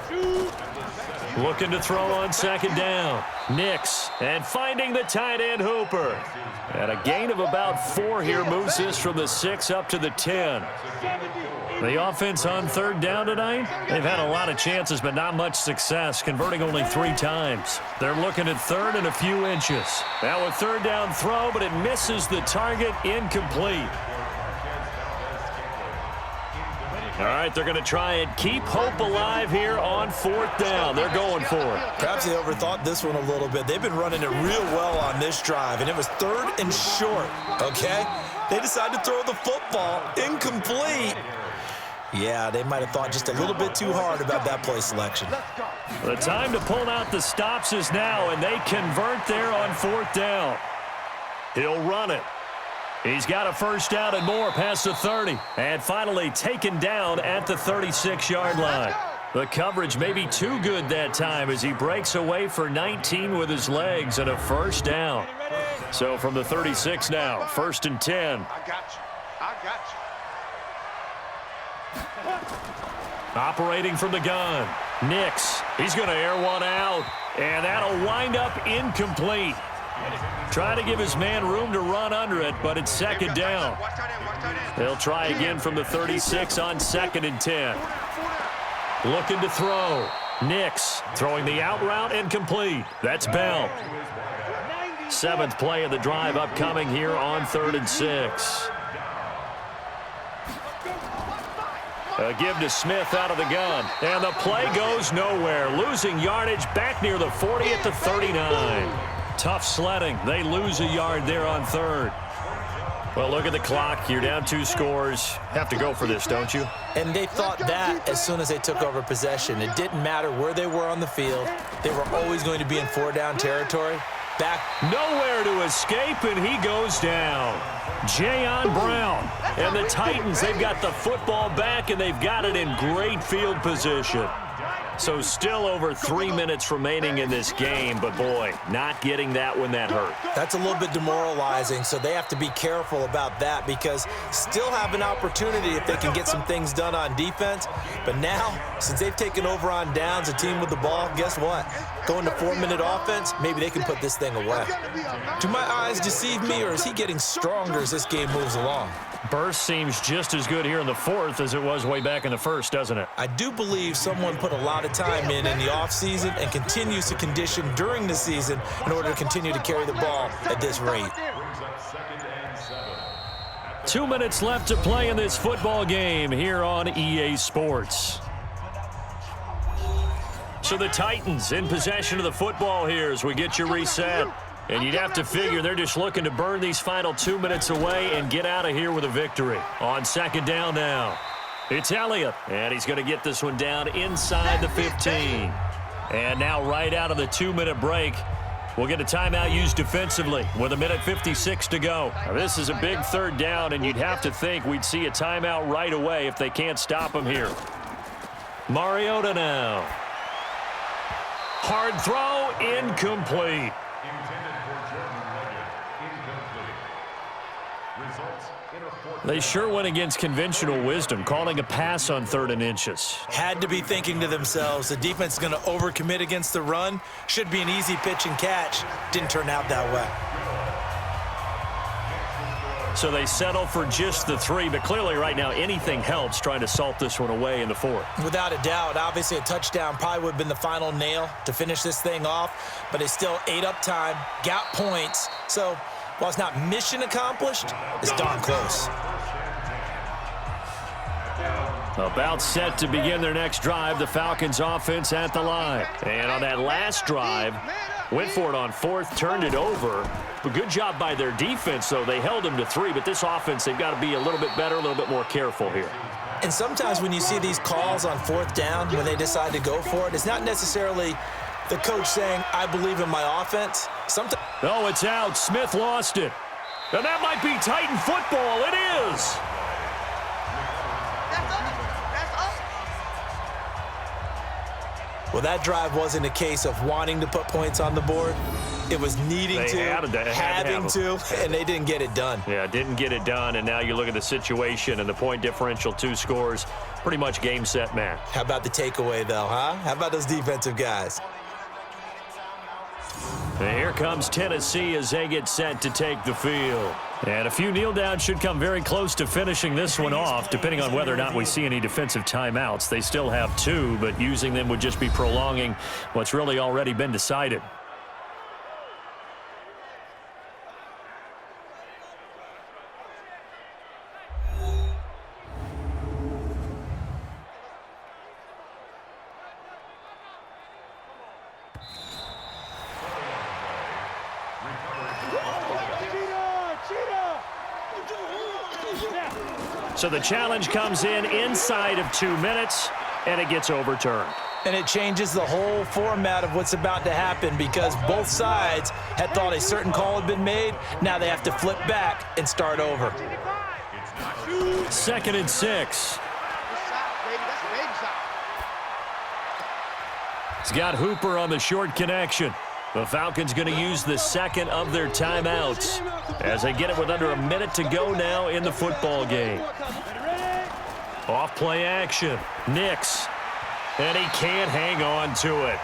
54. Looking to throw on 2nd down. Nix, and finding the tight end Hooper. And a gain of about 4 here moves this from the 6 up to the 10. The offense on 3rd down tonight, they've had a lot of chances, but not much success, converting only 3 times. They're looking at 3rd and a few inches. Now a 3rd down throw, but it misses the target, incomplete. All right, they're going to try and keep hope alive here on 4th down. They're going for it. Perhaps they overthought this one a little bit. They've been running it real well on this drive, and it was 3rd and short, okay? They decided to throw the football incomplete. Yeah, they might have thought just a little bit too hard about that play selection. The time to pull out the stops is now, and they convert there on 4th down. He'll run it. He's got a 1st down and more past the 30. And finally taken down at the 36-yard line. The coverage may be too good that time as he breaks away for 19 with his legs and a 1st down. So from the 36 now, 1st and 10. I got you. Operating from the gun. Nix, he's going to air one out. And that'll wind up incomplete. Trying to give his man room to run under it, but it's 2nd down. They'll try again from the 36 on 2nd and 10. Looking to throw. Nix throwing the out route incomplete. That's Bell. 7th play of the drive upcoming here on 3rd and 6. A give to Smith out of the gun. And the play goes nowhere. Losing yardage back near the 40 at the 39. Tough sledding. They lose a yard there on 3rd. Well, look at the clock. You're down 2 scores. Have to go for this, don't you? And they thought that as soon as they took over possession. It didn't matter where they were on the field. They were always going to be in 4-down territory. Back. Nowhere to escape, and he goes down. Jayon Brown. And the Titans, they've got the football back, and they've got it in great field position. So still over 3 minutes remaining in this game, but boy, not getting that when that hurt. That's a little bit demoralizing, so they have to be careful about that because still have an opportunity if they can get some things done on defense. But now, since they've taken over on downs, a team with the ball, guess what? Going to 4-minute offense, maybe they can put this thing away. Do my eyes deceive me, or is he getting stronger as this game moves along? Burst seems just as good here in the 4th as it was way back in the 1st, doesn't it? I do believe someone put a lot of time in the offseason and continues to condition during the season in order to continue to carry the ball at this rate. 2 minutes left to play in this football game here on EA Sports. So the Titans in possession of the football here as we get you reset. And you'd have to figure they're just looking to burn these final 2 minutes away and get out of here with a victory. On 2nd down now, it's Elliott, and he's going to get this one down inside the 15. And now right out of the 2-minute break, we'll get a timeout used defensively with 1:56 to go. Now, this is a big 3rd down, and you'd have to think we'd see a timeout right away if they can't stop him here. Mariota now. Hard throw, incomplete. They sure went against conventional wisdom, calling a pass on 3rd and inches. Had to be thinking to themselves, the defense is going to overcommit against the run. Should be an easy pitch and catch. Didn't turn out that way. So they settle for just the 3, but clearly right now anything helps trying to salt this one away in the 4th. Without a doubt, obviously a touchdown probably would have been the final nail to finish this thing off, but they still ate up time, got points. So while it's not mission accomplished, it's darn close. About set to begin their next drive, the Falcons offense at the line. And on that last drive, went for it on 4th, turned it over. But good job by their defense, though. They held them to 3, but this offense, they've got to be a little bit better, a little bit more careful here. And sometimes when you see these calls on 4th down, when they decide to go for it, it's not necessarily the coach saying, I believe in my offense. Sometimes. Oh, it's out. Smith lost it. And that might be Titan football. It is. Well, that drive wasn't a case of wanting to put points on the board. It was needing having to, and they didn't get it done. Yeah, didn't get it done, and now you look at the situation and the point differential, 2 scores, pretty much game, set, match. How about the takeaway, though, huh? How about those defensive guys? And here comes Tennessee as they get set to take the field. And a few kneel downs should come very close to finishing this one off, depending on whether or not we see any defensive timeouts. They still have 2, but using them would just be prolonging what's really already been decided. So the challenge comes in inside of 2 minutes, and it gets overturned. And it changes the whole format of what's about to happen because both sides had thought a certain call had been made. Now they have to flip back and start over. 2nd and 6. He's got Hooper on the short connection. The Falcons going to use the second of their timeouts as they get it with under a minute to go now in the football game. Off play action. Nix. And he can't hang on to it.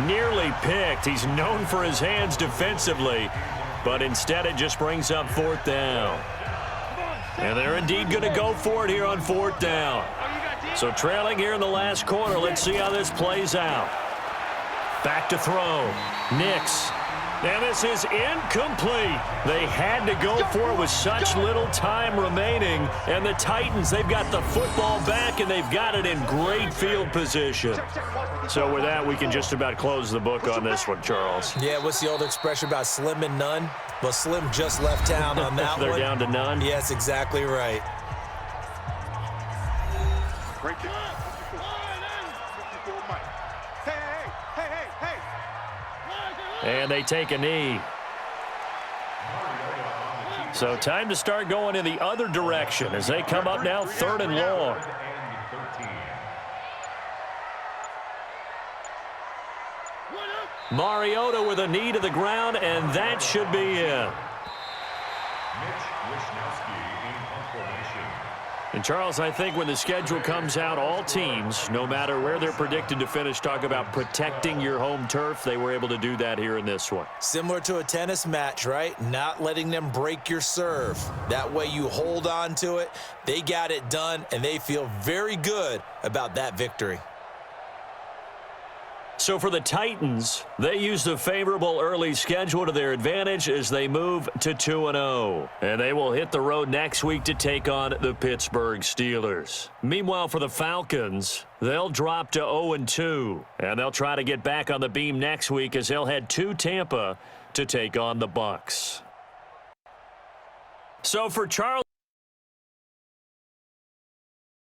Nearly picked. He's known for his hands defensively, but instead it just brings up 4th down. And they're indeed going to go for it here on 4th down. So trailing here in the last quarter, let's see how this plays out. Back to throw. Nix. And this is incomplete. They had to go for it with such little time remaining. And the Titans, they've got the football back, and they've got it in great field position. So with that, we can just about close the book on this one, Charles. Yeah, what's the old expression about slim and none? Well, Slim just left town on that They're one. down to none? Yes, exactly right. Great kick. 54 Mike. Hey. And they take a knee. So time to start going in the other direction as they come up now 3rd and long. Mariota with a knee to the ground, and that should be it. And Charles, I think when the schedule comes out, all teams, no matter where they're predicted to finish, talk about protecting your home turf. They were able to do that here in this one. Similar to a tennis match, right? Not letting them break your serve. That way you hold on to it. They got it done, and they feel very good about that victory. So for the Titans, they use the favorable early schedule to their advantage as they move to 2-0. And they will hit the road next week to take on the Pittsburgh Steelers. Meanwhile, for the Falcons, they'll drop to 0-2. And they'll try to get back on the beam next week as they'll head to Tampa to take on the Bucs. So for Charles.